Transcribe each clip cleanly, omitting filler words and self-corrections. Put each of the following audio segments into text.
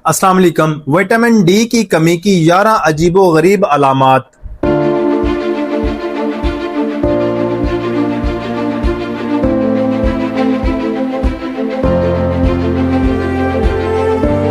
अस्सलाम वालेकुम। Vitamin D की कमी की 11 अजीबो गरीब अलामात।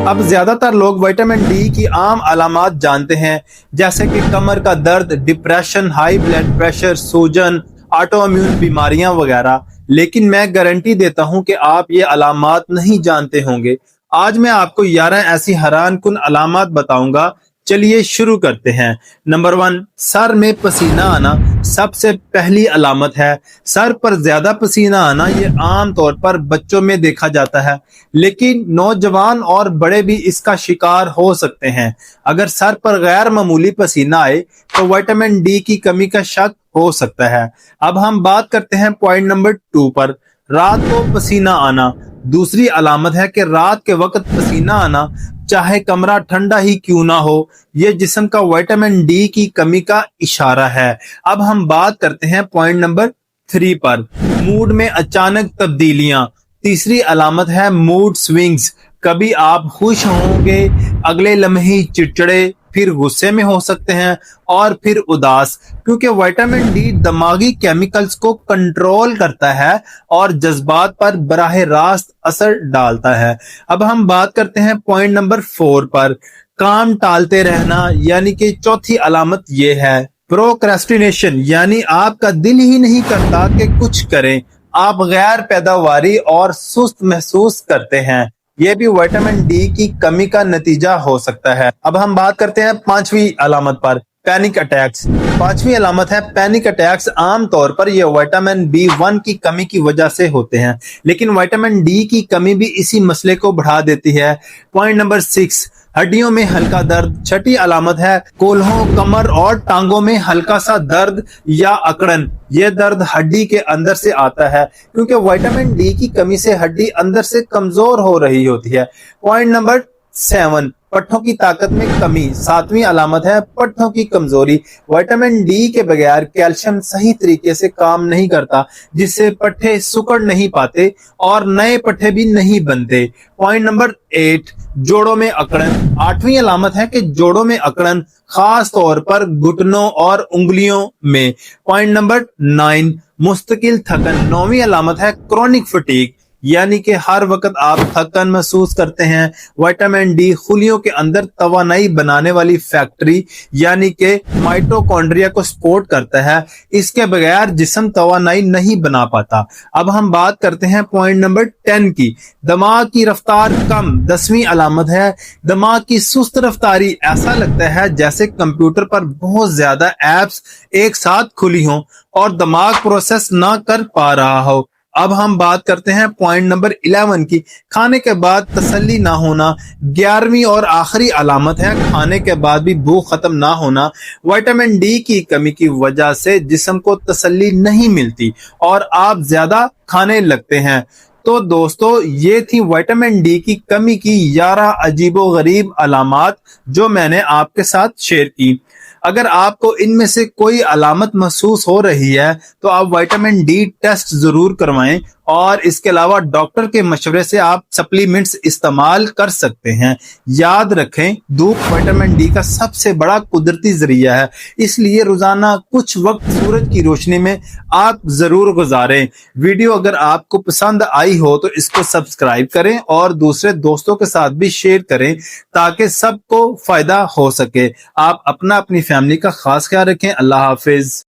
अब ज्यादातर लोग विटामिन डी की आम अलामात जानते हैं, जैसे कि कमर का दर्द, डिप्रेशन, हाई ब्लड प्रेशर, सूजन, ऑटो इम्यून बीमारियां वगैरह। लेकिन मैं गारंटी देता हूं कि आप ये अलामात नहीं जानते होंगे। आज मैं आपको 11 ऐसी हैरान कुन अलामात बताऊंगा। चलिए शुरू करते हैं। नंबर 1, सर में पसीना आना सबसे पहली अलामत है। सर पर ज्यादा पसीना आना ये आम तौर पर बच्चों में देखा जाता है, लेकिन नौजवान और बड़े भी इसका शिकार हो सकते हैं। अगर सर पर गैर मामूली पसीना आए तो विटामिन डी की कमी का शक हो सकता है। अब हम बात करते हैं पॉइंट नंबर 2 पर, रात को पसीना आना। दूसरी अलामत है कि रात के वक्त पसीना आना, चाहे कमरा ठंडा ही क्यों ना हो, यह जिस्म का विटामिन डी की कमी का इशारा है। अब हम बात करते हैं पॉइंट नंबर 3 पर, मूड में अचानक तब्दीलियां। तीसरी अलामत है मूड स्विंग्स। कभी आप खुश होंगे, अगले लम्हे चिड़चिड़े, फिर गुस्से में हो सकते हैं और फिर उदास, क्योंकि विटामिन डी दिमागी केमिकल्स को कंट्रोल करता है और जज्बात पर बराह रास्त असर डालता है। अब हम बात करते हैं पॉइंट नंबर 4 पर, काम टालते रहना, यानी कि चौथी अलामत ये है प्रोक्रेस्टिनेशन, यानी आपका दिल ही नहीं करता कि कुछ करें। आप गैर पैदावारी और सुस्त महसूस करते हैं। यह भी विटामिन डी की कमी का नतीजा हो सकता है। अब हम बात करते हैं 5वीं अलामत पर, पैनिक अटैक्स। 5वीं अलामत है पैनिक अटैक्स। आम तौर पर यह विटामिन B1 की कमी की वजह से होते हैं, लेकिन विटामिन डी की कमी भी इसी मसले को बढ़ा देती है। पॉइंट नंबर 6, हड्डियों में हल्का दर्द। छठी अलामत है कोल्हों, कमर और टांगों में हल्का सा दर्द या अकड़न। यह दर्द हड्डी के अंदर से आता है, क्योंकि विटामिन डी की कमी से हड्डी अंदर से कमजोर हो रही होती है। पॉइंट नंबर 7, पट्ठों की ताकत में कमी। 7वीं अलामत है पट्ठों की कमजोरी। विटामिन डी के बगैर कैल्शियम सही तरीके से काम नहीं करता, जिससे पट्ठे सुकड़ नहीं पाते और नए पट्ठे भी नहीं बनते। पॉइंट नंबर 8, जोड़ों में अकड़न। 8वीं अलामत है कि जोड़ों में अकड़न, खास तौर पर घुटनों और उंगलियों में। पॉइंट नंबर 9, मुस्तकिल थकन। 9वीं अलामत है क्रोनिक फटीग, यानी कि हर वक्त आप थकन महसूस करते हैं। विटामिन डी खुलियों के अंदर तवानाई बनाने वाली फैक्ट्री यानी कि माइटोकॉन्ड्रिया को सपोर्ट करता है। इसके बगैर जिस्म तवानाई नहीं बना पाता। अब हम बात करते हैं पॉइंट नंबर 10 की, दिमाग की रफ्तार कम। 10वीं अलामत है दिमाग की सुस्त रफ्तारी। ऐसा लगता है जैसे कंप्यूटर पर बहुत ज्यादा एप्स एक साथ खुली हों और दिमाग प्रोसेस ना कर पा रहा हो। अब हम बात करते हैं पॉइंट नंबर 11 की, खाने के बाद तसल्ली ना होना। 11वीं और आखिरी अलामत है खाने के बाद भी भूख खत्म ना होना। विटामिन डी की कमी की वजह से जिस्म को तसल्ली नहीं मिलती और आप ज्यादा खाने लगते हैं। तो दोस्तों, ये थी विटामिन डी की कमी की 11 अजीबो गरीब अलामात जो मैंने आपके साथ शेयर की। अगर आपको इनमें से कोई अलामत महसूस हो रही है तो आप विटामिन डी टेस्ट जरूर करवाएं, और इसके अलावा डॉक्टर के मशवरे से आप सप्लीमेंट्स इस्तेमाल कर सकते हैं। याद रखें, धूप विटामिन डी का सबसे बड़ा कुदरती जरिया है, इसलिए रोजाना कुछ वक्त सूरज की रोशनी में आप जरूर गुजारें। वीडियो अगर आपको पसंद आई हो तो इसको सब्सक्राइब करें और दूसरे दोस्तों के साथ भी शेयर करें, ताकि सबको फायदा हो सके। आप अपनी फैमिली का खास ख्याल रखें। अल्लाह हाफिज।